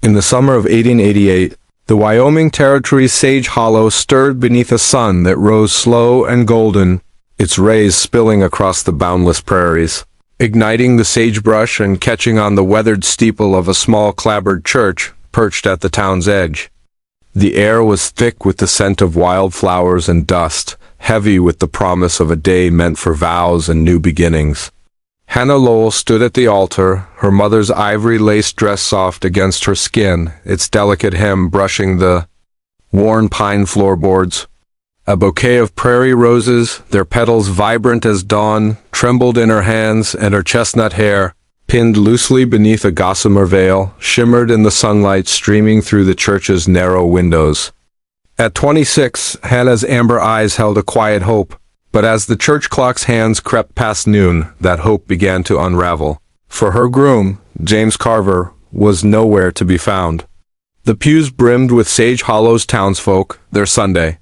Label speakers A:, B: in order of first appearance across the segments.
A: In the summer of 1888, the Wyoming Territory's Sage Hollow stirred beneath a sun that rose slow and golden, its rays spilling across the boundless prairies, igniting the sagebrush and catching on the weathered steeple of a small clapboard church perched at the town's edge. The air was thick with the scent of wildflowers and dust, heavy with the promise of a day meant for vows and new beginnings. Hannah Lowell stood at the altar, her mother's ivory-lace dress soft against her skin, its delicate hem brushing the worn pine floorboards. A bouquet of prairie roses, their petals vibrant as dawn, trembled in her hands, and her chestnut hair, pinned loosely beneath a gossamer veil, shimmered in the sunlight streaming through the church's narrow windows. At 26, Hannah's amber eyes held a quiet hope. But as the church clock's hands crept past noon, that hope began to unravel. For her groom, James Carver, was nowhere to be found. The pews brimmed with Sage Hollow's townsfolk, their Sunday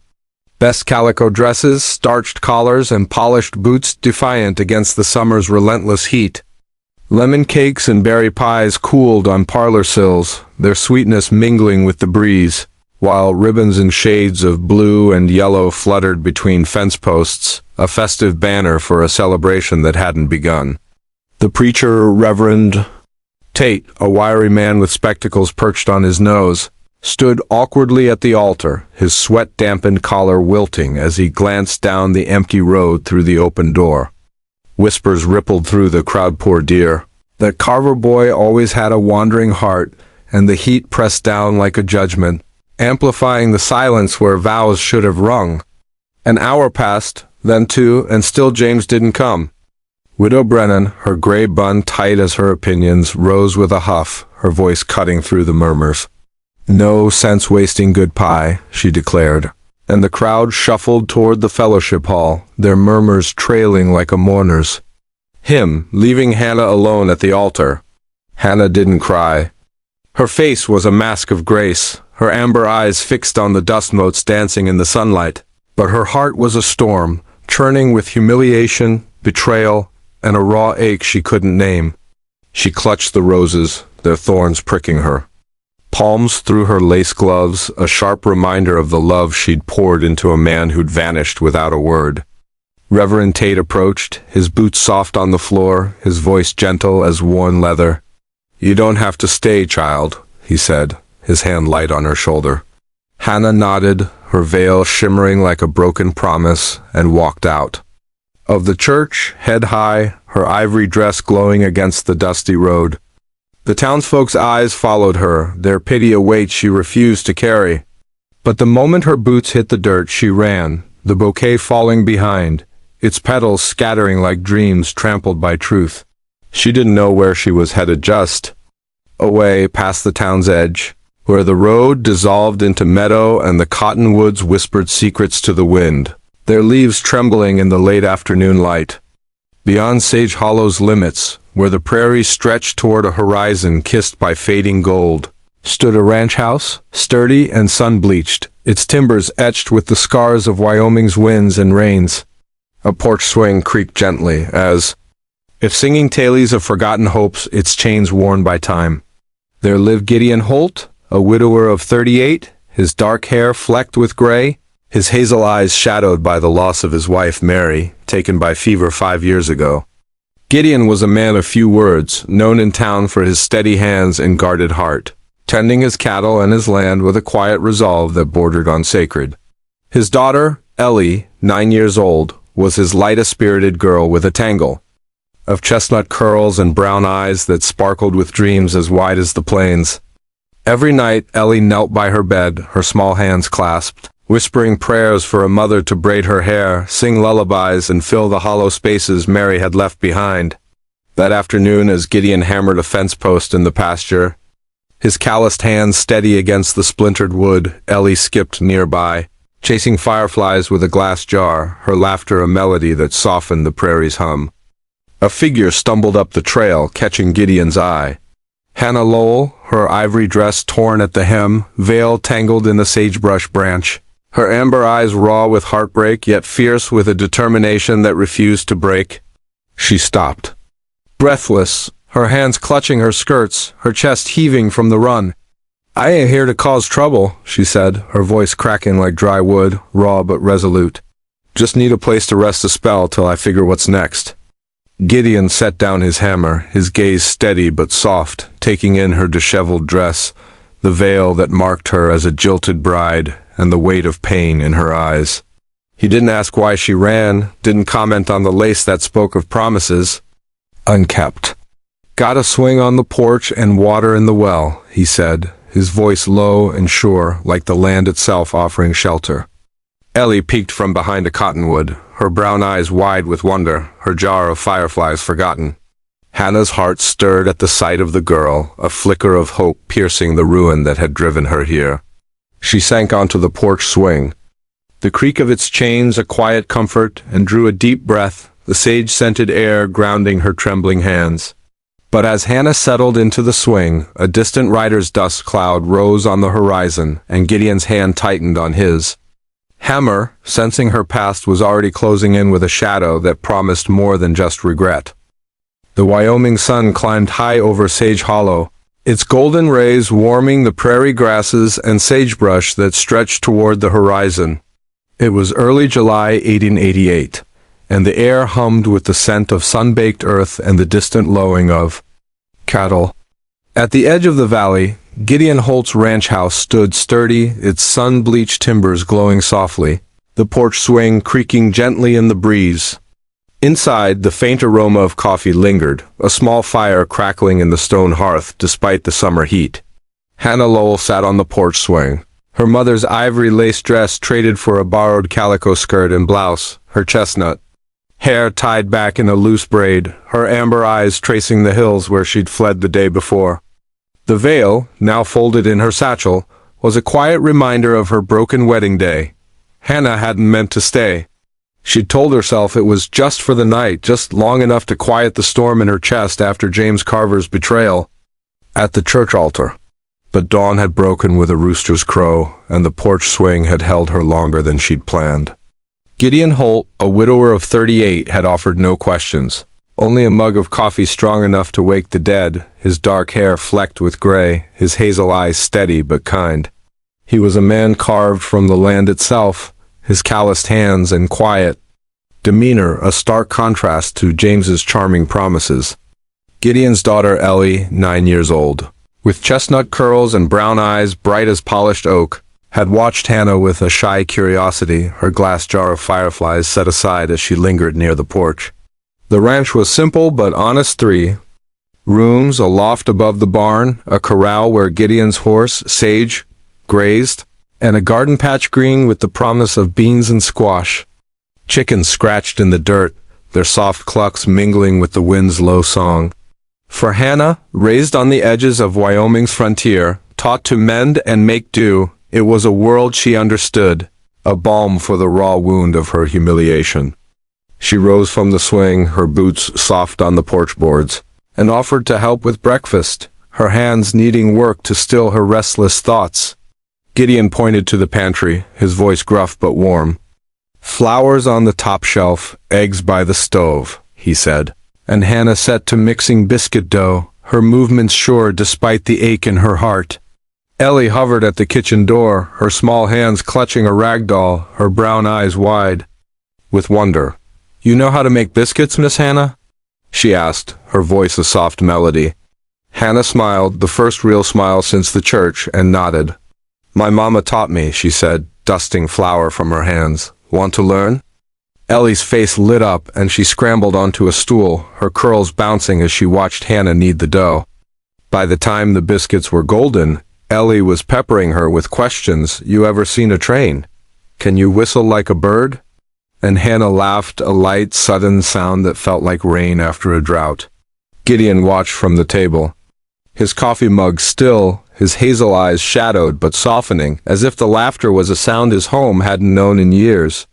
A: best calico dresses, starched collars, and polished boots defiant against the summer's relentless heat. Lemon cakes and berry pies cooled on parlor sills, their sweetness mingling with the breeze, while ribbons in shades of blue and yellow fluttered between fence posts, a festive banner for a celebration that hadn't begun. The preacher, Reverend Tate, a wiry man with spectacles perched on his nose, stood awkwardly at the altar, his sweat-dampened collar wilting as he glanced down the empty road through the open door. Whispers rippled through the crowd. Poor dear. That Carver boy always had a wandering heart, and the heat pressed down like a judgment, amplifying the silence where vows should have rung. An hour passed, then two, and still James didn't come. Widow Brennan, her gray bun tight as her opinions, rose with a huff, her voice cutting through the murmurs. "No sense wasting good pie," she declared, and the crowd shuffled toward the fellowship hall, their murmurs trailing like a mourner's hymn, leaving Hannah alone at the altar. Hannah didn't cry. Her face was a mask of grace, her amber eyes fixed on the dust motes dancing in the sunlight. But her heart was a storm, churning with humiliation, betrayal, and a raw ache she couldn't name. She clutched the roses, their thorns pricking her. Palms through her lace gloves, a sharp reminder of the love she'd poured into a man who'd vanished without a word. Reverend Tate approached, his boots soft on the floor, his voice gentle as worn leather. "You don't have to stay, child," he said, his hand light on her shoulder. Hannah nodded, her veil shimmering like a broken promise, and walked out of the church, head high, her ivory dress glowing against the dusty road. The townsfolk's eyes followed her, their pity a weight she refused to carry. But the moment her boots hit the dirt, she ran, the bouquet falling behind, its petals scattering like dreams trampled by truth. She didn't know where she was headed, just away past the town's edge, where the road dissolved into meadow and the cottonwoods whispered secrets to the wind, their leaves trembling in the late afternoon light. Beyond Sage Hollow's limits, where the prairie stretched toward a horizon kissed by fading gold, stood a ranch house, sturdy and sun-bleached, its timbers etched with the scars of Wyoming's winds and rains. A porch swing creaked gently as, if singing tales of forgotten hopes, its chains worn by time. There lived Gideon Holt, a widower of 38, his dark hair flecked with gray, his hazel eyes shadowed by the loss of his wife Mary, taken by fever 5 years ago. Gideon was a man of few words, known in town for his steady hands and guarded heart, tending his cattle and his land with a quiet resolve that bordered on sacred. His daughter, Ellie, 9 years old, was his light-spirited girl with a tangle of chestnut curls and brown eyes that sparkled with dreams as wide as the plains. Every night, Ellie knelt by her bed, her small hands clasped, whispering prayers for a mother to braid her hair, sing lullabies, and fill the hollow spaces Mary had left behind. That afternoon, as Gideon hammered a fence post in the pasture, his calloused hands steady against the splintered wood, Ellie skipped nearby, chasing fireflies with a glass jar, her laughter a melody that softened the prairie's hum. A figure stumbled up the trail, catching Gideon's eye. Hannah Lowell, her ivory dress torn at the hem, veil tangled in the sagebrush branch, her amber eyes raw with heartbreak, yet fierce with a determination that refused to break. She stopped, breathless, her hands clutching her skirts, her chest heaving from the run. "I ain't here to cause trouble," she said, her voice cracking like dry wood, raw but resolute. "Just need a place to rest a spell till I figure what's next." Gideon set down his hammer, his gaze steady but soft, taking in her disheveled dress, the veil that marked her as a jilted bride, and the weight of pain in her eyes. He didn't ask why she ran, didn't comment on the lace that spoke of promises. Unkept. "Gotta swing on the porch and water in the well," he said, his voice low and sure, like the land itself offering shelter. Ellie peeked from behind a cottonwood, her brown eyes wide with wonder, her jar of fireflies forgotten. Hannah's heart stirred at the sight of the girl, a flicker of hope piercing the ruin that had driven her here. She sank onto the porch swing, the creak of its chains a quiet comfort, and drew a deep breath, the sage-scented air grounding her trembling hands. But as Hannah settled into the swing, a distant rider's dust cloud rose on the horizon, and Gideon's hand tightened on his. Hammer, sensing her past, was already closing in with a shadow that promised more than just regret. The Wyoming sun climbed high over Sage Hollow, its golden rays warming the prairie grasses and sagebrush that stretched toward the horizon. It was early July 1888, and the air hummed with the scent of sun-baked earth and the distant lowing of cattle. At the edge of the valley, Gideon Holt's ranch house stood sturdy, its sun-bleached timbers glowing softly, the porch swing creaking gently in the breeze. Inside, the faint aroma of coffee lingered, a small fire crackling in the stone hearth despite the summer heat. Hannah Lowell sat on the porch swing, her mother's ivory lace dress traded for a borrowed calico skirt and blouse, her chestnut hair tied back in a loose braid, her amber eyes tracing the hills where she'd fled the day before. The veil, now folded in her satchel, was a quiet reminder of her broken wedding day. Hannah hadn't meant to stay. She'd told herself it was just for the night, just long enough to quiet the storm in her chest after James Carver's betrayal at the church altar. But dawn had broken with a rooster's crow, and the porch swing had held her longer than she'd planned. Gideon Holt, a widower of 38, had offered no questions. Only a mug of coffee strong enough to wake the dead, his dark hair flecked with gray, his hazel eyes steady but kind. He was a man carved from the land itself, his calloused hands and quiet demeanor a stark contrast to James's charming promises. Gideon's daughter Ellie, 9 years old, with chestnut curls and brown eyes bright as polished oak, had watched Hannah with a shy curiosity, her glass jar of fireflies set aside as she lingered near the porch. The ranch was simple but honest: 3 rooms, a loft above the barn, a corral where Gideon's horse, Sage, grazed, and a garden patch green with the promise of beans and squash. Chickens scratched in the dirt, their soft clucks mingling with the wind's low song. For Hannah, raised on the edges of Wyoming's frontier, taught to mend and make do, it was a world she understood, a balm for the raw wound of her humiliation. She rose from the swing, her boots soft on the porch boards, and offered to help with breakfast, her hands needing work to still her restless thoughts. Gideon pointed to the pantry, his voice gruff but warm. "Flowers on the top shelf, eggs by the stove," he said, and Hannah set to mixing biscuit dough, her movements sure despite the ache in her heart. Ellie hovered at the kitchen door, her small hands clutching a rag doll, her brown eyes wide with wonder. "You know how to make biscuits, Miss Hannah?" she asked, her voice a soft melody. Hannah smiled, the first real smile since the church, and nodded. "My mama taught me," she said, dusting flour from her hands. "Want to learn?" Ellie's face lit up, and she scrambled onto a stool, her curls bouncing as she watched Hannah knead the dough. By the time the biscuits were golden, Ellie was peppering her with questions. "You ever seen a train? Can you whistle like a bird?" And Hannah laughed, a light, sudden sound that felt like rain after a drought. Gideon watched from the table, his coffee mug still, his hazel eyes shadowed but softening, as if the laughter was a sound his home hadn't known in years.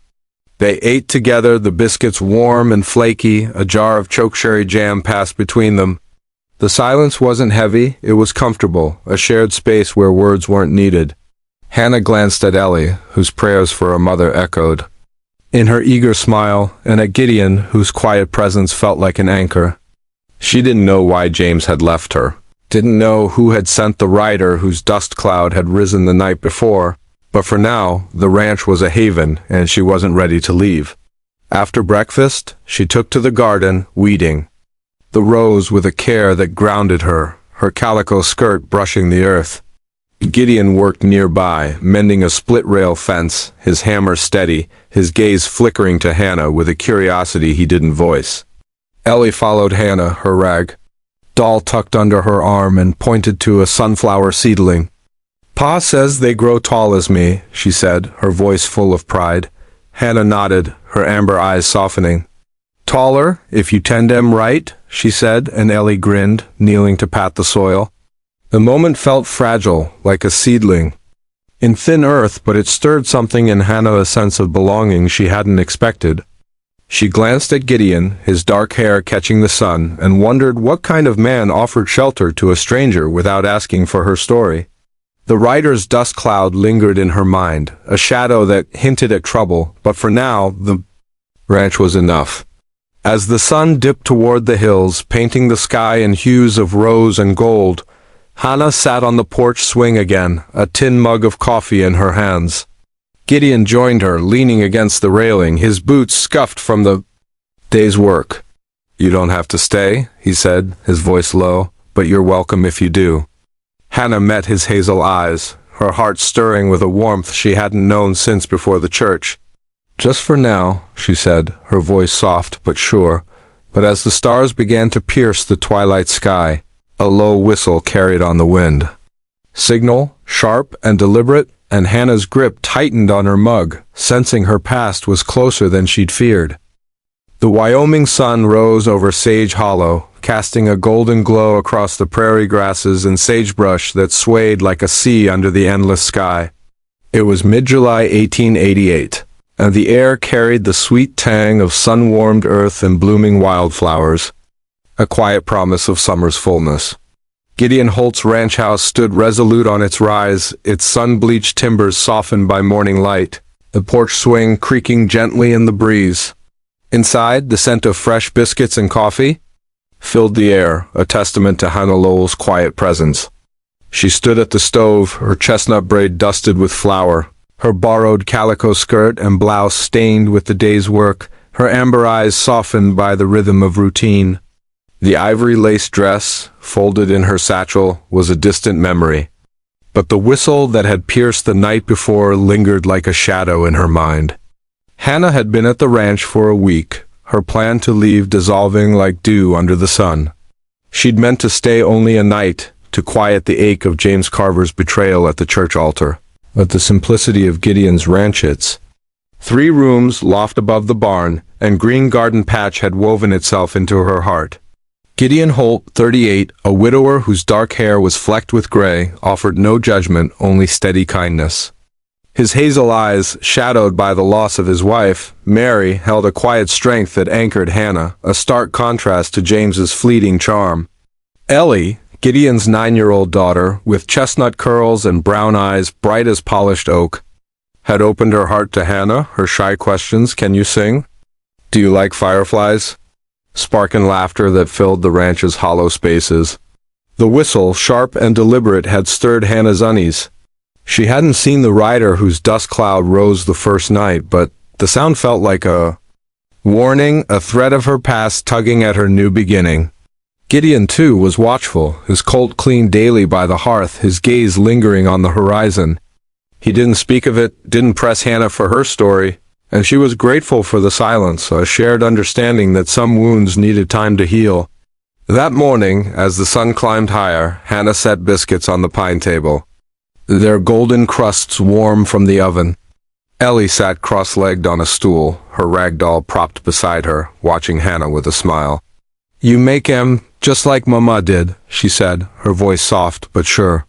A: They ate together, the biscuits warm and flaky, a jar of chokecherry jam passed between them. The silence wasn't heavy, it was comfortable, a shared space where words weren't needed. Hannah glanced at Ellie, whose prayers for a mother echoed in her eager smile, and at Gideon, whose quiet presence felt like an anchor. She didn't know why James had left her, Didn't know who had sent the rider whose dust cloud had risen the night before, but for now, the ranch was a haven and she wasn't ready to leave. After breakfast, she took to the garden, weeding the rows with a care that grounded her, her calico skirt brushing the earth. Gideon worked nearby, mending a split-rail fence, his hammer steady, his gaze flickering to Hannah with a curiosity he didn't voice. Ellie followed Hannah, her rag doll tucked under her arm, and pointed to a sunflower seedling. "Pa says they grow tall as me," she said, her voice full of pride. Hannah nodded, her amber eyes softening. "Taller, if you tend 'em right," she said, and Ellie grinned, kneeling to pat the soil. The moment felt fragile, like a seedling in thin earth, but it stirred something in Hannah, a sense of belonging she hadn't expected. She glanced at Gideon, his dark hair catching the sun, and wondered what kind of man offered shelter to a stranger without asking for her story. The rider's dust cloud lingered in her mind, a shadow that hinted at trouble, but for now, the ranch was enough. As the sun dipped toward the hills, painting the sky in hues of rose and gold, Hannah sat on the porch swing again, a tin mug of coffee in her hands. Gideon joined her, leaning against the railing, his boots scuffed from the day's work. "You don't have to stay," he said, his voice low, "but you're welcome if you do." Hannah met his hazel eyes, her heart stirring with a warmth she hadn't known since before the church. "Just for now," she said, her voice soft but sure, but as the stars began to pierce the twilight sky, a low whistle carried on the wind. Signal, sharp and deliberate, and Hannah's grip tightened on her mug, sensing her past was closer than she'd feared. The Wyoming sun rose over Sage Hollow, casting a golden glow across the prairie grasses and sagebrush that swayed like a sea under the endless sky. It was mid-July 1888, and the air carried the sweet tang of sun-warmed earth and blooming wildflowers, a quiet promise of summer's fullness. Gideon Holt's ranch house stood resolute on its rise, its sun-bleached timbers softened by morning light, the porch swing creaking gently in the breeze. Inside, the scent of fresh biscuits and coffee filled the air, a testament to Hannah Lowell's quiet presence. She stood at the stove, her chestnut braid dusted with flour, her borrowed calico skirt and blouse stained with the day's work, her amber eyes softened by the rhythm of routine. The ivory lace dress, folded in her satchel, was a distant memory, but the whistle that had pierced the night before lingered like a shadow in her mind. Hannah had been at the ranch for a week, her plan to leave dissolving like dew under the sun. She'd meant to stay only a night, to quiet the ache of James Carver's betrayal at the church altar. But the simplicity of Gideon's ranch, its 3 rooms, loft above the barn, and green garden patch had woven itself into her heart. Gideon Holt, 38, a widower whose dark hair was flecked with gray, offered no judgment, only steady kindness. His hazel eyes, shadowed by the loss of his wife, Mary, held a quiet strength that anchored Hannah, a stark contrast to James's fleeting charm. Ellie, Gideon's 9-year-old daughter, with chestnut curls and brown eyes bright as polished oak, had opened her heart to Hannah, her shy questions. "Can you sing? Do you like fireflies?" Spark and laughter that filled the ranch's hollow spaces. The whistle, sharp and deliberate, had stirred Hannah's unease. She hadn't seen the rider whose dust cloud rose the first night, but the sound felt like a warning, a thread of her past tugging at her new beginning. Gideon, too, was watchful, his colt cleaned daily by the hearth, his gaze lingering on the horizon. He didn't speak of it, didn't press Hannah for her story, and she was grateful for the silence, a shared understanding that some wounds needed time to heal. That morning, as the sun climbed higher, Hannah set biscuits on the pine table, their golden crusts warm from the oven. Ellie sat cross-legged on a stool, her rag doll propped beside her, watching Hannah with a smile. "You make 'em just like Mama did," she said, her voice soft but sure.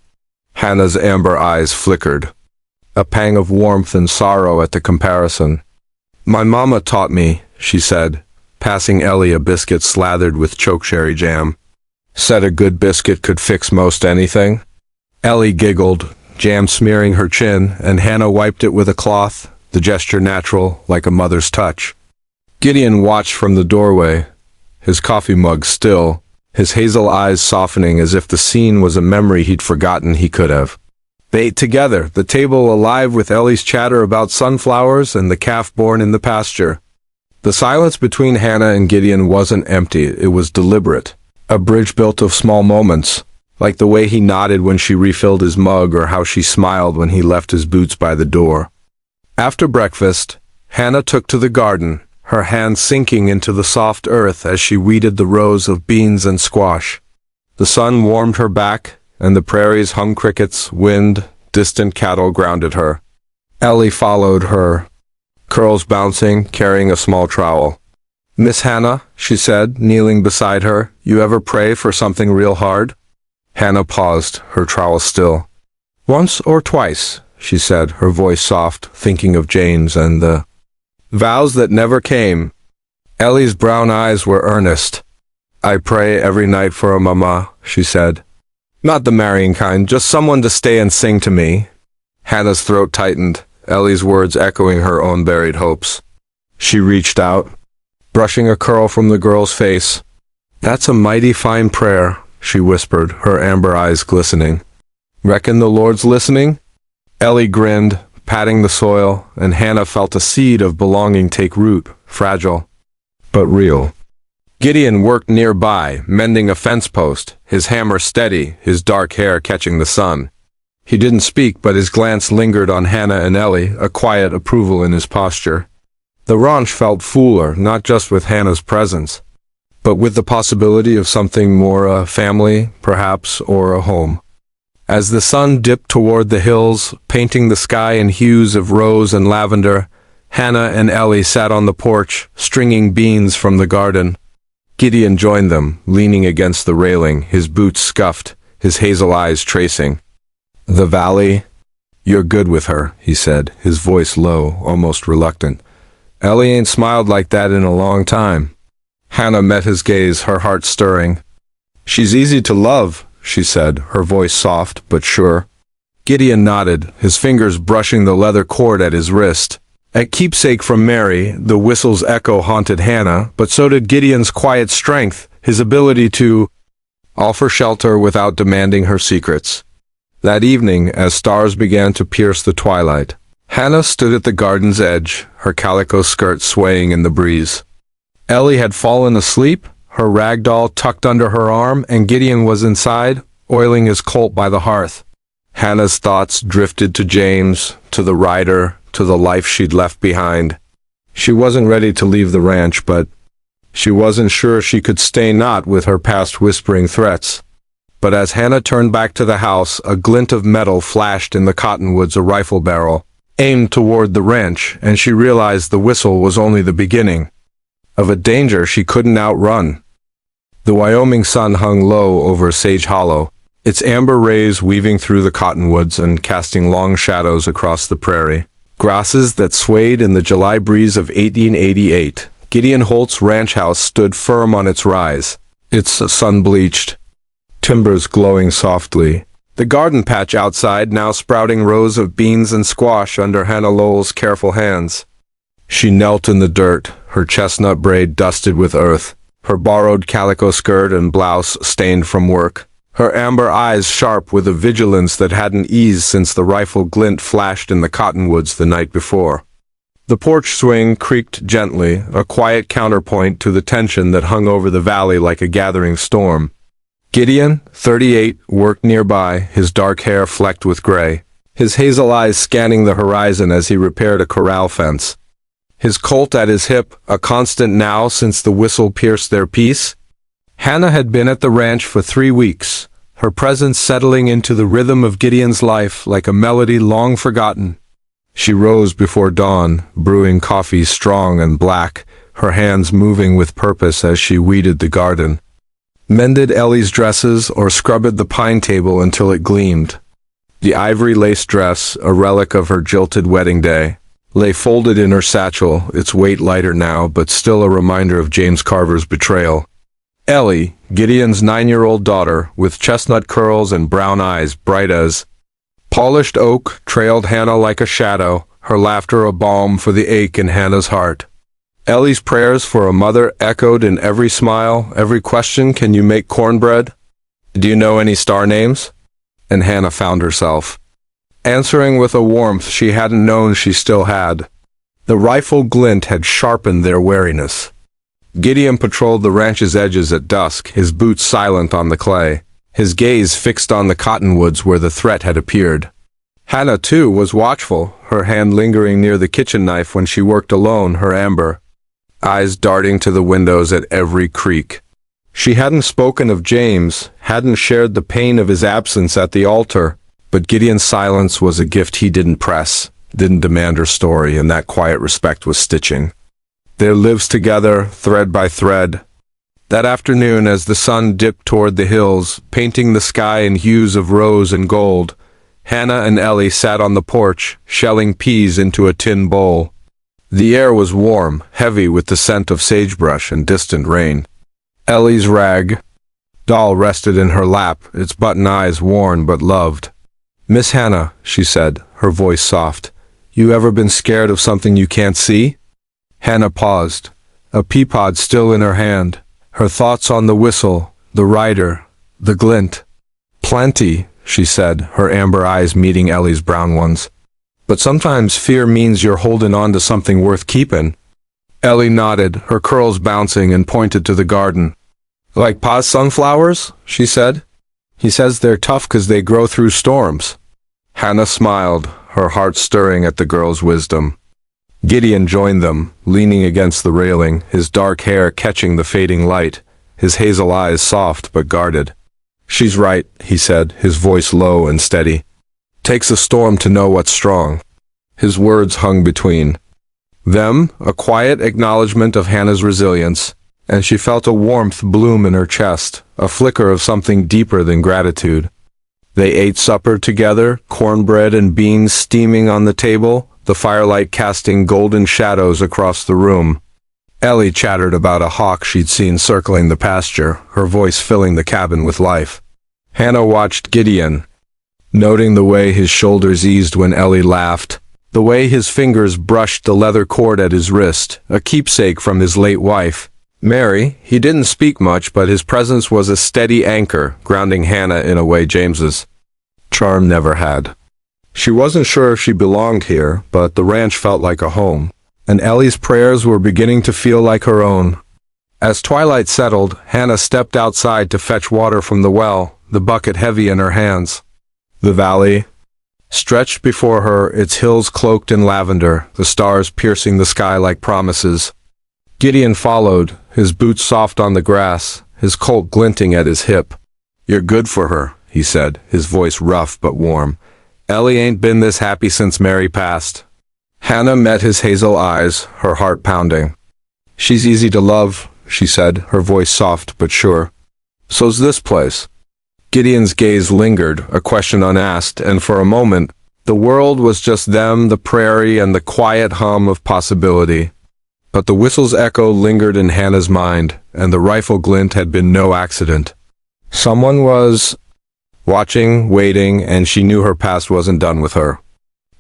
A: Hannah's amber eyes flickered, a pang of warmth and sorrow at the comparison. "My mama taught me," she said, passing Ellie a biscuit slathered with chokecherry jam. "Said a good biscuit could fix most anything." Ellie giggled, jam smearing her chin, and Hannah wiped it with a cloth, the gesture natural, like a mother's touch. Gideon watched from the doorway, his coffee mug still, his hazel eyes softening as if the scene was a memory he'd forgotten he could have. They ate together, the table alive with Ellie's chatter about sunflowers and the calf born in the pasture. The silence between Hannah and Gideon wasn't empty, it was deliberate. A bridge built of small moments, like the way he nodded when she refilled his mug or how she smiled when he left his boots by the door. After breakfast, Hannah took to the garden, her hands sinking into the soft earth as she weeded the rows of beans and squash. The sun warmed her back, and the prairies hung crickets, wind, distant cattle grounded her. Ellie followed her, curls bouncing, carrying a small trowel. "Miss Hannah," she said, kneeling beside her, "you ever pray for something real hard?" Hannah paused, her trowel still. "Once or twice," she said, her voice soft, thinking of James and the vows that never came. Ellie's brown eyes were earnest. "I pray every night for a mama," she said. "Not the marrying kind, just someone to stay and sing to me." Hannah's throat tightened, Ellie's words echoing her own buried hopes. She reached out, brushing a curl from the girl's face. "That's a mighty fine prayer," she whispered, her amber eyes glistening. "Reckon the Lord's listening?" Ellie grinned, patting the soil, and Hannah felt a seed of belonging take root, fragile, but real. Gideon worked nearby, mending a fence post, his hammer steady, his dark hair catching the sun. He didn't speak, but his glance lingered on Hannah and Ellie, a quiet approval in his posture. The ranch felt fuller, not just with Hannah's presence, but with the possibility of something more, a family, perhaps, or a home. As the sun dipped toward the hills, painting the sky in hues of rose and lavender, Hannah and Ellie sat on the porch, stringing beans from the garden. Gideon joined them, leaning against the railing, his boots scuffed, his hazel eyes tracing. "The valley? You're good with her," he said, his voice low, almost reluctant. "Ellie ain't smiled like that in a long time." Hannah met his gaze, her heart stirring. "She's easy to love," she said, her voice soft but sure. Gideon nodded, his fingers brushing the leather cord at his wrist. A keepsake from Mary, the whistle's echo haunted Hannah, but so did Gideon's quiet strength, his ability to offer shelter without demanding her secrets. That evening, as stars began to pierce the twilight, Hannah stood at the garden's edge, her calico skirt swaying in the breeze. Ellie had fallen asleep, her rag doll tucked under her arm, and Gideon was inside, oiling his colt by the hearth. Hannah's thoughts drifted to James, to the rider, to the life she'd left behind. She wasn't ready to leave the ranch, but she wasn't sure she could stay, not with her past whispering threats. But as Hannah turned back to the house, a glint of metal flashed in the cottonwoods, a rifle barrel, aimed toward the ranch, and she realized the whistle was only the beginning of a danger she couldn't outrun. The Wyoming sun hung low over Sage Hollow, its amber rays weaving through the cottonwoods and casting long shadows across the prairie. Grasses that swayed in the July breeze of 1888. Gideon Holt's ranch house stood firm on its rise, its sun-bleached timbers glowing softly. The garden patch outside now sprouting rows of beans and squash under Hannah Lowell's careful hands. She knelt in the dirt, her chestnut braid dusted with earth, her borrowed calico skirt and blouse stained from work, her amber eyes sharp with a vigilance that hadn't eased since the rifle glint flashed in the cottonwoods the night before. The porch swing creaked gently, a quiet counterpoint to the tension that hung over the valley like a gathering storm. Gideon, 38, worked nearby, his dark hair flecked with gray, his hazel eyes scanning the horizon as he repaired a corral fence. His colt at his hip, a constant now since the whistle pierced their peace. Hannah had been at the ranch for 3 weeks, her presence settling into the rhythm of Gideon's life like a melody long forgotten. She rose before dawn, brewing coffee strong and black, her hands moving with purpose as she weeded the garden, mended Ellie's dresses, or scrubbed the pine table until it gleamed. The ivory lace dress, a relic of her jilted wedding day, lay folded in her satchel, its weight lighter now, but still a reminder of James Carver's betrayal. Ellie, Gideon's 9-year-old daughter, with chestnut curls and brown eyes bright as polished oak, trailed Hannah like a shadow, her laughter a balm for the ache in Hannah's heart. Ellie's prayers for a mother echoed in every smile, every question. Can you make cornbread? Do you know any star names? And Hannah found herself answering with a warmth she hadn't known she still had. The rifle glint had sharpened their wariness. Gideon patrolled the ranch's edges at dusk, his boots silent on the clay, his gaze fixed on the cottonwoods where the threat had appeared. Hannah, too, was watchful, her hand lingering near the kitchen knife when she worked alone, her amber eyes darting to the windows at every creak. She hadn't spoken of James, hadn't shared the pain of his absence at the altar, but Gideon's silence was a gift he didn't press, didn't demand her story, and that quiet respect was stitching their lives together, thread by thread. That afternoon, as the sun dipped toward the hills, painting the sky in hues of rose and gold, Hannah and Ellie sat on the porch, shelling peas into a tin bowl. The air was warm, heavy with the scent of sagebrush and distant rain. Ellie's rag doll rested in her lap, its button eyes worn but loved. "Miss Hannah," she said, her voice soft, "you ever been scared of something you can't see?" Hannah paused, a peapod still in her hand, her thoughts on the whistle, the rider, the glint. "Plenty," she said, her amber eyes meeting Ellie's brown ones. "But sometimes fear means you're holding on to something worth keeping." Ellie nodded, her curls bouncing, and pointed to the garden. "Like Pa's sunflowers?" she said. "He says they're tough 'cause they grow through storms." Hannah smiled, her heart stirring at the girl's wisdom. Gideon joined them, leaning against the railing, his dark hair catching the fading light, his hazel eyes soft but guarded. "She's right," he said, his voice low and steady. "Takes a storm to know what's strong." His words hung between them, a quiet acknowledgement of Hannah's resilience, and she felt a warmth bloom in her chest, a flicker of something deeper than gratitude. They ate supper together, cornbread and beans steaming on the table, the firelight casting golden shadows across the room. Ellie chattered about a hawk she'd seen circling the pasture, her voice filling the cabin with life. Hannah watched Gideon, noting the way his shoulders eased when Ellie laughed, the way his fingers brushed the leather cord at his wrist, a keepsake from his late wife, Mary. He didn't speak much, but his presence was a steady anchor, grounding Hannah in a way James's charm never had. She wasn't sure if she belonged here, but the ranch felt like a home, and Ellie's prayers were beginning to feel like her own. As twilight settled, Hannah stepped outside to fetch water from the well, the bucket heavy in her hands. The valley stretched before her, its hills cloaked in lavender, the stars piercing the sky like promises. Gideon followed, his boots soft on the grass, his Colt glinting at his hip. "You're good for her," he said, his voice rough but warm. "Ellie ain't been this happy since Mary passed." Hannah met his hazel eyes, her heart pounding. "She's easy to love," she said, her voice soft but sure. "So's this place." Gideon's gaze lingered, a question unasked, and for a moment, the world was just them, the prairie, and the quiet hum of possibility. But the whistle's echo lingered in Hannah's mind, and the rifle glint had been no accident. Someone was watching, waiting, and she knew her past wasn't done with her.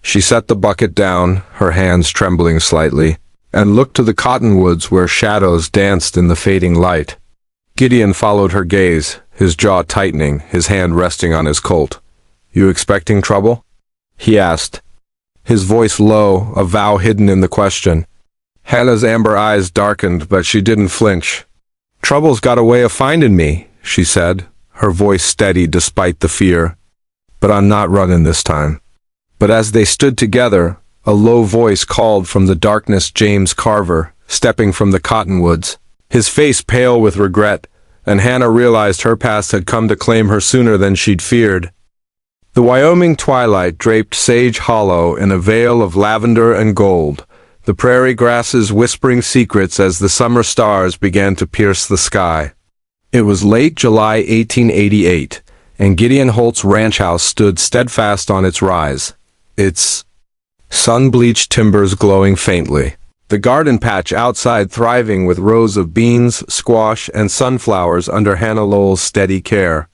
A: She set the bucket down, her hands trembling slightly, and looked to the cottonwoods where shadows danced in the fading light. Gideon followed her gaze, his jaw tightening, his hand resting on his Colt. "You expecting trouble?" he asked, his voice low, a vow hidden in the question. Hannah's amber eyes darkened, but she didn't flinch. "Trouble's got a way of finding me," she said, her voice steady despite the fear. "But I'm not running this time." But as they stood together, a low voice called from the darkness James Carver, stepping from the cottonwoods, his face pale with regret, and Hannah realized her past had come to claim her sooner than she'd feared. The Wyoming twilight draped Sage Hollow in a veil of lavender and gold, the prairie grasses whispering secrets as the summer stars began to pierce the sky. It was late July 1888, and Gideon Holt's ranch house stood steadfast on its rise, its sun-bleached timbers glowing faintly, the garden patch outside thriving with rows of beans, squash, and sunflowers under Hannah Lowell's steady care.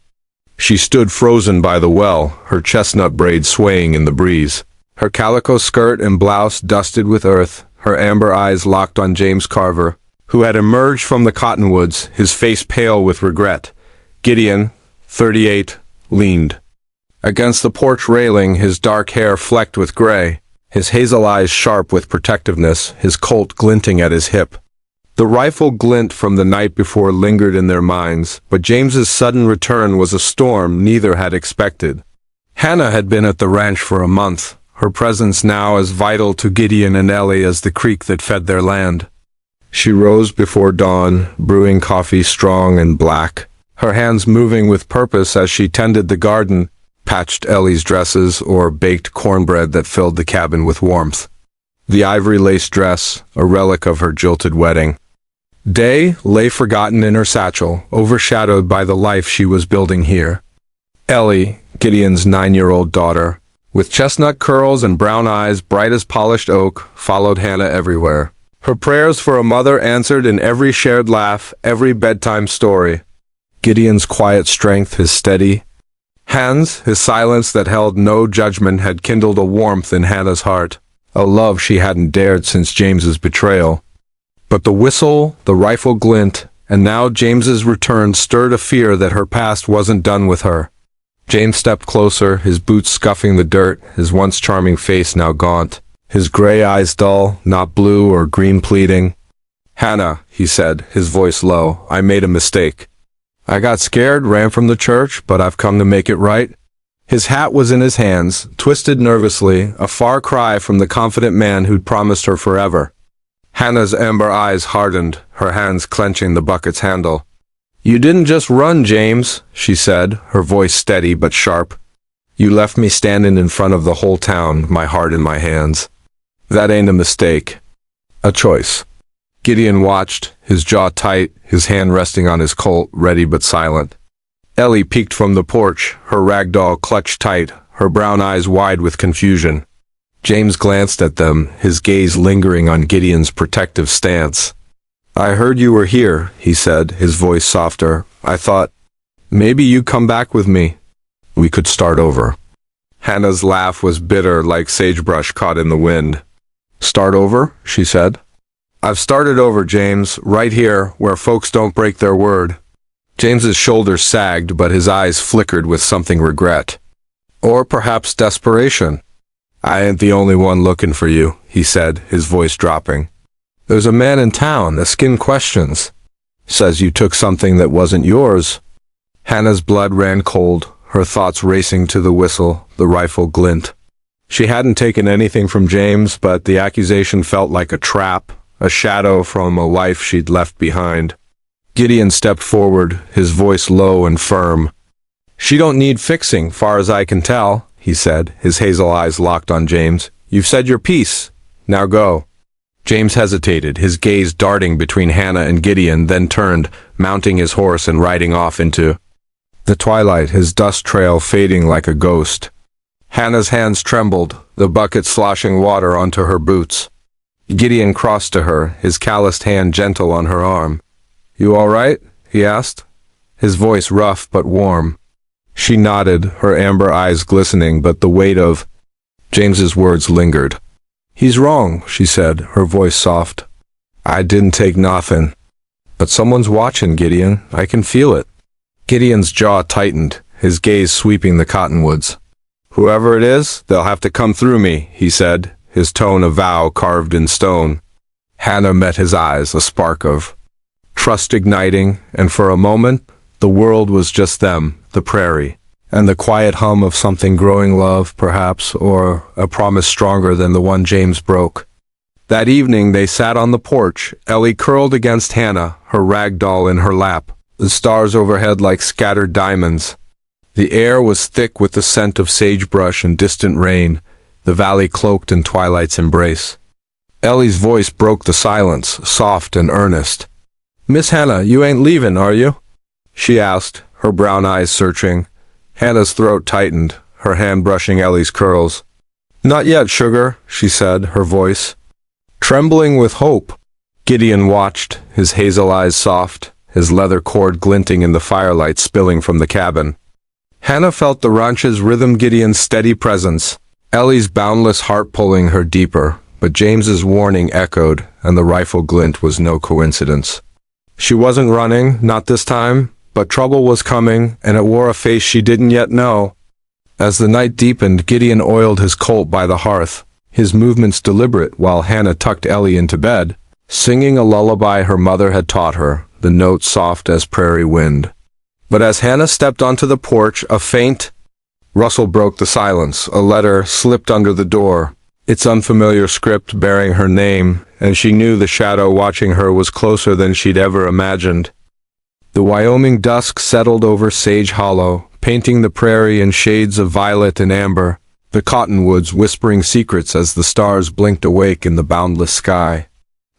A: She stood frozen by the well, her chestnut braids swaying in the breeze, her calico skirt and blouse dusted with earth, her amber eyes locked on James Carver, who had emerged from the cottonwoods, his face pale with regret. Gideon, 38, leaned against the porch railing, his dark hair flecked with gray, his hazel eyes sharp with protectiveness, his Colt glinting at his hip. The rifle glint from the night before lingered in their minds, but James's sudden return was a storm neither had expected. Hannah had been at the ranch for a month, her presence now as vital to Gideon and Ellie as the creek that fed their land. She rose before dawn, brewing coffee strong and black, her hands moving with purpose as she tended the garden, patched Ellie's dresses, or baked cornbread that filled the cabin with warmth. The ivory lace dress, a relic of her jilted wedding day, lay forgotten in her satchel, overshadowed by the life she was building here. Ellie, Gideon's 9-year-old daughter, with chestnut curls and brown eyes bright as polished oak, followed Hannah everywhere. Her prayers for a mother answered in every shared laugh, every bedtime story. Gideon's quiet strength, his steady hands, his silence that held no judgment had kindled a warmth in Hannah's heart, a love she hadn't dared since James's betrayal. But the whistle, the rifle glint, and now James's return stirred a fear that her past wasn't done with her. James stepped closer, his boots scuffing the dirt, his once charming face now gaunt, his gray eyes dull, not blue or green pleading. "Hannah," he said, his voice low, "I made a mistake. I got scared, ran from the church, but I've come to make it right." His hat was in his hands, twisted nervously, a far cry from the confident man who'd promised her forever. Hannah's amber eyes hardened, her hands clenching the bucket's handle. "You didn't just run, James," she said, her voice steady but sharp. "You left me standing in front of the whole town, my heart in my hands. That ain't a mistake. A choice." Gideon watched, his jaw tight, his hand resting on his Colt, ready but silent. Ellie peeked from the porch, her rag doll clutched tight, her brown eyes wide with confusion. James glanced at them, his gaze lingering on Gideon's protective stance. "I heard you were here," he said, his voice softer. "I thought, maybe you'd come back with me. We could start over." Hannah's laugh was bitter, like sagebrush caught in the wind. "Start over?" she said. "I've started over, James, right here, where folks don't break their word." James's shoulders sagged, but his eyes flickered with something regret. Or perhaps desperation. "I ain't the only one looking for you," he said, his voice dropping. "There's a man in town, asking questions. Says you took something that wasn't yours." Hannah's blood ran cold, her thoughts racing to the whistle, the rifle glint. She hadn't taken anything from James, but the accusation felt like a trap, a shadow from a life she'd left behind. Gideon stepped forward, his voice low and firm. "She don't need fixing, far as I can tell," he said, his hazel eyes locked on James. "You've said your piece. Now go." James hesitated, his gaze darting between Hannah and Gideon, then turned, mounting his horse and riding off into the twilight, his dust trail fading like a ghost. Hannah's hands trembled, the bucket sloshing water onto her boots. Gideon crossed to her, his calloused hand gentle on her arm. "You all right?" he asked, his voice rough but warm. She nodded, her amber eyes glistening, but the weight of James's words lingered. "He's wrong," she said, her voice soft. "I didn't take nothing. But someone's watching, Gideon. I can feel it." Gideon's jaw tightened, his gaze sweeping the cottonwoods. "Whoever it is, they'll have to come through me," he said, his tone a vow carved in stone. Hannah met his eyes, a spark of trust igniting, and for a moment, the world was just them, the prairie, and the quiet hum of something growing love, perhaps, or a promise stronger than the one James broke. That evening they sat on the porch, Ellie curled against Hannah, her rag doll in her lap, the stars overhead like scattered diamonds. The air was thick with the scent of sagebrush and distant rain, the valley cloaked in twilight's embrace. Ellie's voice broke the silence, soft and earnest. "Miss Hannah, you ain't leavin', are you?" she asked, her brown eyes searching. Hannah's throat tightened, her hand brushing Ellie's curls. "Not yet, sugar," she said, her voice trembling with hope. Gideon watched, his hazel eyes soft, his leather cord glinting in the firelight spilling from the cabin. Hannah felt the ranch's rhythm, Gideon's steady presence, Ellie's boundless heart pulling her deeper, But James's warning echoed, and the rifle glint was no coincidence. She wasn't running, not this time, but trouble was coming, and it wore a face she didn't yet know. As the night deepened, Gideon oiled his Colt by the hearth, his movements deliberate while Hannah tucked Ellie into bed, singing a lullaby her mother had taught her, the notes soft as prairie wind. But as Hannah stepped onto the porch, a faint rustle broke the silence. A letter slipped under the door, its unfamiliar script bearing her name, and she knew the shadow watching her was closer than she'd ever imagined. The Wyoming dusk settled over Sage Hollow, painting the prairie in shades of violet and amber, the cottonwoods whispering secrets as the stars blinked awake in the boundless sky.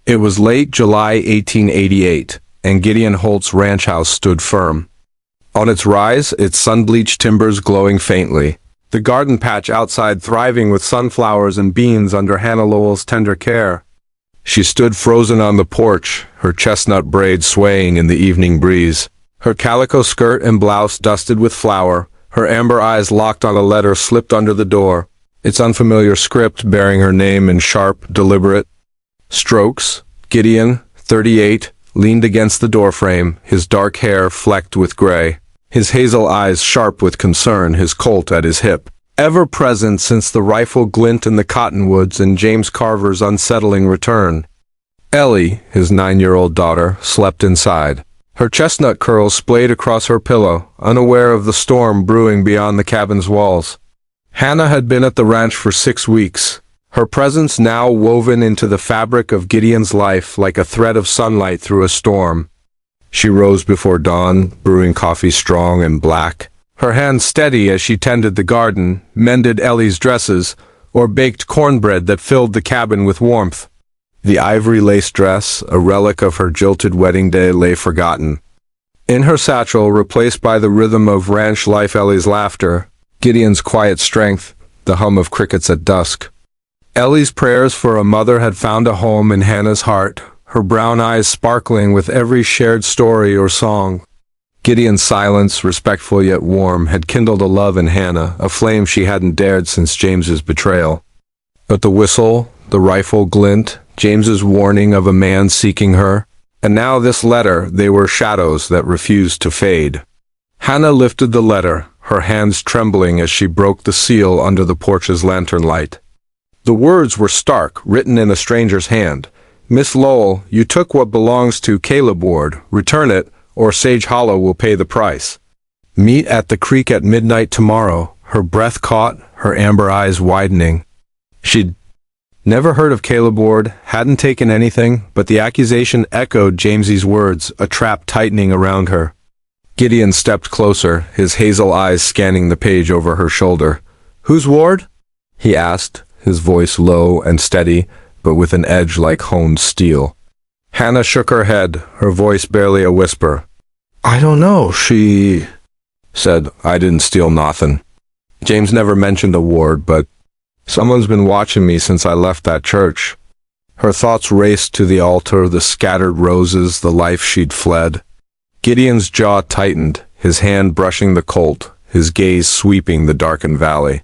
A: It was late July 1888, and Gideon Holt's ranch house stood firm. On its rise, its sun-bleached timbers glowing faintly, the garden patch outside thriving with sunflowers and beans under Hannah Lowell's tender care. She stood frozen on the porch, her chestnut braids swaying in the evening breeze, her calico skirt and blouse dusted with flour, her amber eyes locked on a letter slipped under the door, its unfamiliar script bearing her name in sharp, deliberate strokes. Gideon, 38, leaned against the doorframe, his dark hair flecked with gray, his hazel eyes sharp with concern, his Colt at his hip, ever present since the rifle glint in the cottonwoods and James Carver's unsettling return. Ellie, his 9-year-old daughter, slept inside, her chestnut curls splayed across her pillow, unaware of the storm brewing beyond the cabin's walls. Hannah had been at the ranch for 6 weeks, her presence now woven into the fabric of Gideon's life like a thread of sunlight through a storm. She rose before dawn, brewing coffee strong and black, her hands steady as she tended the garden, mended Ellie's dresses, or baked cornbread that filled the cabin with warmth. The ivory lace dress, a relic of her jilted wedding day, lay forgotten. In her satchel, replaced by the rhythm of ranch life, Ellie's laughter, Gideon's quiet strength, the hum of crickets at dusk. Ellie's prayers for a mother had found a home in Hannah's heart, her brown eyes sparkling with every shared story or song. Gideon's silence, respectful yet warm, had kindled a love in Hannah, a flame she hadn't dared since James's betrayal. But the whistle, the rifle glint, James's warning of a man seeking her, and now this letter, they were shadows that refused to fade. Hannah lifted the letter, her hands trembling as she broke the seal under the porch's lantern light. The words were stark, written in a stranger's hand. "Miss Lowell, you took what belongs to Caleb Ward. Return it, or Sage Hollow will pay the price. Meet at the creek at midnight tomorrow." Her breath caught, her amber eyes widening. She'd never heard of Caleb Ward, hadn't taken anything, but the accusation echoed Jamesy's words, a trap tightening around her. Gideon stepped closer, his hazel eyes scanning the page over her shoulder. "Who's Ward?" he asked, his voice low and steady, but with an edge like honed steel. Hannah shook her head, her voice barely a whisper. "I don't know," she said. "I didn't steal nothin'. James never mentioned a Ward, but someone's been watching me since I left that church." Her thoughts raced to the altar, the scattered roses, the life she'd fled. Gideon's jaw tightened, his hand brushing the Colt, his gaze sweeping the darkened valley.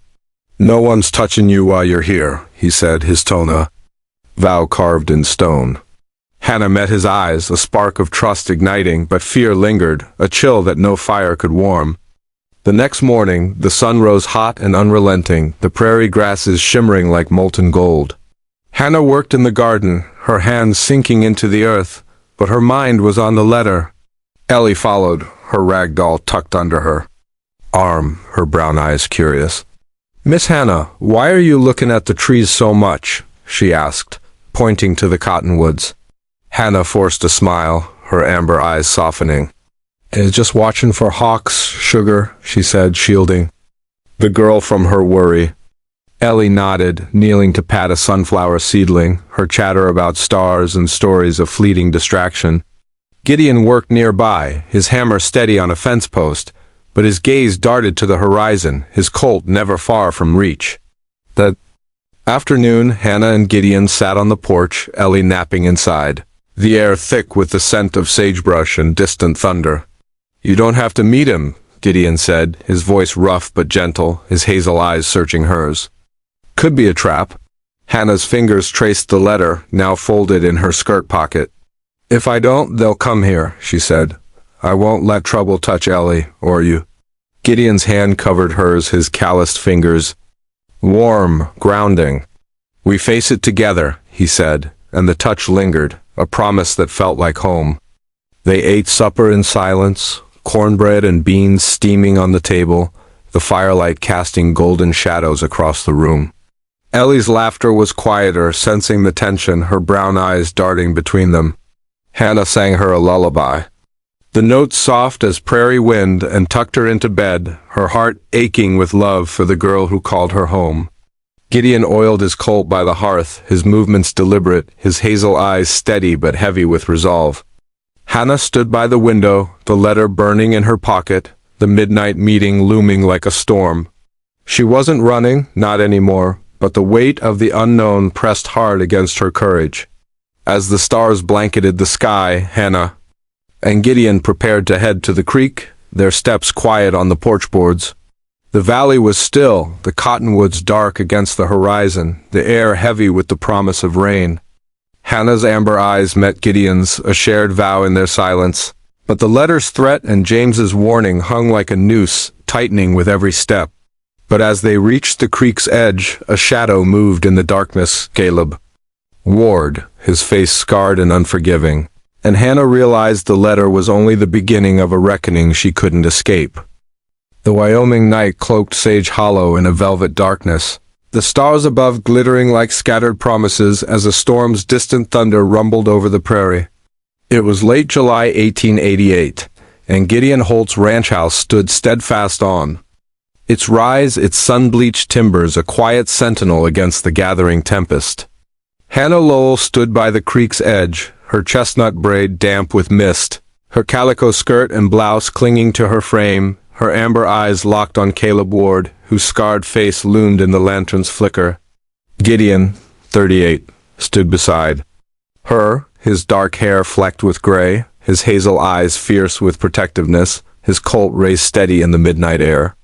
A: "No one's touching you while you're here," he said, his tone a vow carved in stone. Hannah met his eyes, a spark of trust igniting, but fear lingered, a chill that no fire could warm. The next morning, the sun rose hot and unrelenting, the prairie grasses shimmering like molten gold. Hannah worked in the garden, her hands sinking into the earth, but her mind was on the letter. Ellie followed, her rag doll tucked under her arm, her brown eyes curious. "Miss Hannah, why are you looking at the trees so much?" she asked, pointing to the cottonwoods. Hannah forced a smile, her amber eyes softening. "Just watching for hawks, sugar," she said, shielding the girl from her worry. Ellie nodded, kneeling to pat a sunflower seedling, her chatter about stars and stories of fleeting distraction. Gideon worked nearby, his hammer steady on a fence post, but his gaze darted to the horizon, his Colt never far from reach. That afternoon, Hannah and Gideon sat on the porch, Ellie napping inside, the air thick with the scent of sagebrush and distant thunder. "You don't have to meet him," Gideon said, his voice rough but gentle, his hazel eyes searching hers. "Could be a trap." Hannah's fingers traced the letter, now folded in her skirt pocket. "If I don't, they'll come here," she said. "I won't let trouble touch Ellie, or you." Gideon's hand covered hers, his calloused fingers. Warm, grounding. "We face it together," he said, and the touch lingered, a promise that felt like home. They ate supper in silence, cornbread and beans steaming on the table, the firelight casting golden shadows across the room. Ellie's laughter was quieter, sensing the tension, her brown eyes darting between them. Hannah sang her a lullaby. The notes soft as prairie wind, and tucked her into bed, her heart aching with love for the girl who called her home. Gideon oiled his colt by the hearth, his movements deliberate, his hazel eyes steady but heavy with resolve. Hannah stood by the window, the letter burning in her pocket, the midnight meeting looming like a storm. She wasn't running, not anymore, but the weight of the unknown pressed hard against her courage. As the stars blanketed the sky, Hannah and Gideon prepared to head to the creek, their steps quiet on the porch boards. The valley was still, the cottonwoods dark against the horizon, the air heavy with the promise of rain. Hannah's amber eyes met Gideon's, a shared vow in their silence. But the letter's threat and James's warning hung like a noose, tightening with every step. But as they reached the creek's edge, a shadow moved in the darkness. Gallop. Ward, his face scarred and unforgiving. And Hannah realized the letter was only the beginning of a reckoning she couldn't escape. The Wyoming night cloaked Sage Hollow in a velvet darkness, the stars above glittering like scattered promises as a storm's distant thunder rumbled over the prairie. It was late July 1888, and Gideon Holt's ranch house stood steadfast on its rise, its sun-bleached timbers a quiet sentinel against the gathering tempest. Hannah Lowell stood by the creek's edge, her chestnut braid damp with mist, her calico skirt and blouse clinging to her frame, her amber eyes locked on Caleb Ward, whose scarred face loomed in the lantern's flicker. Gideon, 38, stood beside her, his dark hair flecked with gray, his hazel eyes fierce with protectiveness, his colt raised steady in the midnight air.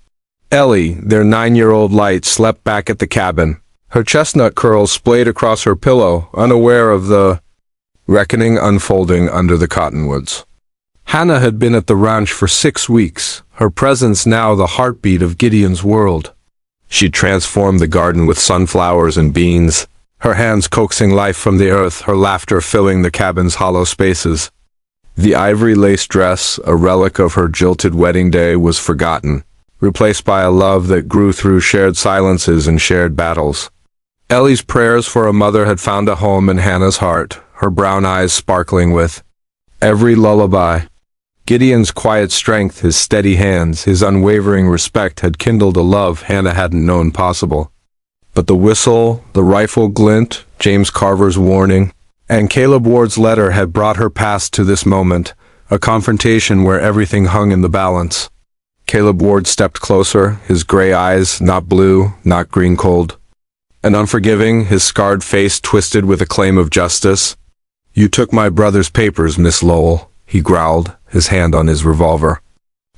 A: Ellie, their 9-year-old light, slept back at the cabin, her chestnut curls splayed across her pillow, unaware of the reckoning unfolding under the cottonwoods. Hannah had been at the ranch for 6 weeks, her presence now the heartbeat of Gideon's world. She'd transformed the garden with sunflowers and beans, her hands coaxing life from the earth, her laughter filling the cabin's hollow spaces. The ivory lace dress, a relic of her jilted wedding day, was forgotten, replaced by a love that grew through shared silences and shared battles. Ellie's prayers for a mother had found a home in Hannah's heart, her brown eyes sparkling with every lullaby. Gideon's quiet strength, his steady hands, his unwavering respect had kindled a love Hannah hadn't known possible. But the whistle, the rifle glint, James Carver's warning, and Caleb Ward's letter had brought her past to this moment, a confrontation where everything hung in the balance. Caleb Ward stepped closer, his gray eyes not blue, not green cold, and unforgiving, his scarred face twisted with a claim of justice. "You took my brother's papers, Miss Lowell," he growled, his hand on his revolver.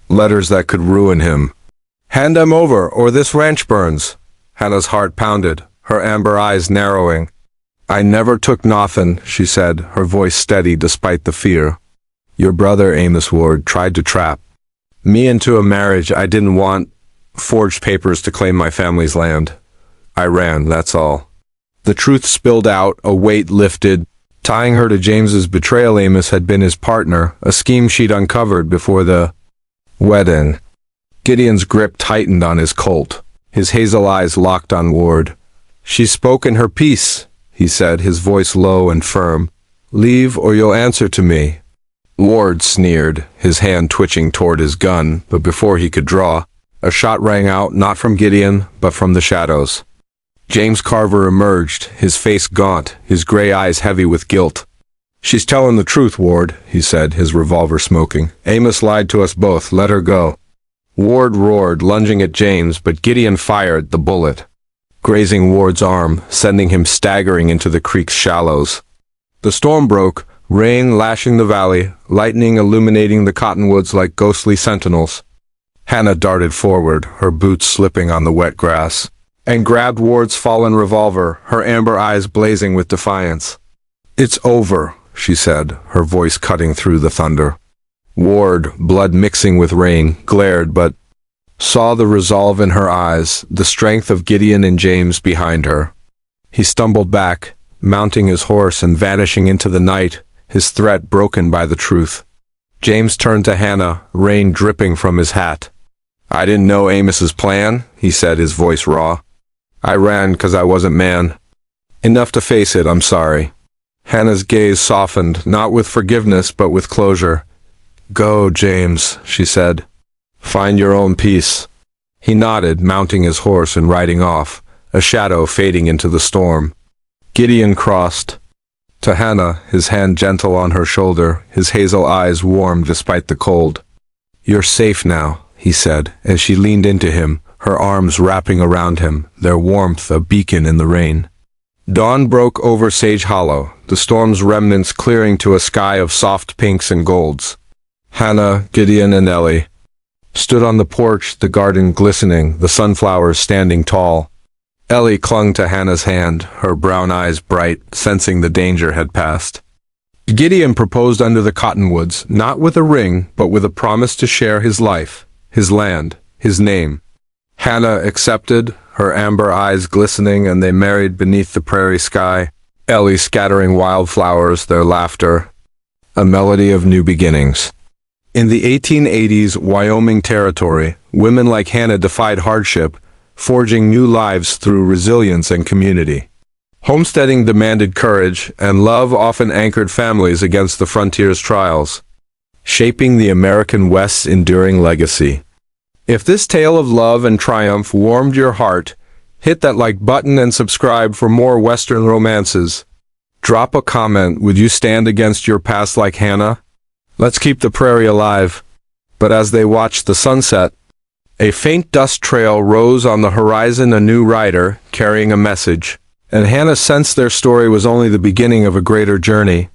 A: "Letters that could ruin him. Hand them over, or this ranch burns." Hannah's heart pounded, her amber eyes narrowing. "I never took nothin'," she said, her voice steady despite the fear. "Your brother, Amos Ward, tried to trap me into a marriage I didn't want, forged papers to claim my family's land. I ran, that's all." The truth spilled out, a weight lifted. Tying her to James's betrayal, Amos had been his partner, a scheme she'd uncovered before the wedding. Gideon's grip tightened on his colt, his hazel eyes locked on Ward. "She's spoken her piece," he said, his voice low and firm. "Leave or you'll answer to me." Ward sneered, his hand twitching toward his gun, but before he could draw, a shot rang out, not from Gideon, but from the shadows. James Carver emerged, his face gaunt, his gray eyes heavy with guilt. "She's telling the truth, Ward," he said, his revolver smoking. "Amos lied to us both. Let her go." Ward roared, lunging at James, but Gideon fired the bullet, grazing Ward's arm, sending him staggering into the creek's shallows. The storm broke, rain lashing the valley, lightning illuminating the cottonwoods like ghostly sentinels. Hannah darted forward, her boots slipping on the wet grass. and grabbed Ward's fallen revolver, her amber eyes blazing with defiance. "It's over," she said, her voice cutting through the thunder. Ward, blood mixing with rain, glared but saw the resolve in her eyes, the strength of Gideon and James behind her. He stumbled back, mounting his horse and vanishing into the night, his threat broken by the truth. James turned to Hannah, rain dripping from his hat. "I didn't know Amos's plan," he said, his voice raw. "I ran 'cause I wasn't man. Enough to face it, I'm sorry." Hannah's gaze softened, not with forgiveness but with closure. "Go, James," she said. "Find your own peace." He nodded, mounting his horse and riding off, a shadow fading into the storm. Gideon crossed to Hannah, his hand gentle on her shoulder, his hazel eyes warm despite the cold. "You're safe now," he said, as she leaned into him, her arms wrapping around him, their warmth a beacon in the rain. Dawn broke over Sage Hollow, the storm's remnants clearing to a sky of soft pinks and golds. Hannah, Gideon, and Ellie stood on the porch, the garden glistening, the sunflowers standing tall. Ellie clung to Hannah's hand, her brown eyes bright, sensing the danger had passed. Gideon proposed under the cottonwoods, not with a ring, but with a promise to share his life, his land, his name. Hannah accepted, her amber eyes glistening, and they married beneath the prairie sky, Ellie scattering wildflowers, their laughter, a melody of new beginnings. In the 1880s Wyoming Territory, women like Hannah defied hardship, forging new lives through resilience and community. Homesteading demanded courage, and love often anchored families against the frontier's trials, shaping the American West's enduring legacy. If this tale of love and triumph warmed your heart, hit that like button and subscribe for more Western romances. Drop a comment. Would you stand against your past like Hannah? Let's keep the prairie alive. But as they watched the sunset, a faint dust trail rose on the horizon, a new rider carrying a message, and Hannah sensed their story was only the beginning of a greater journey.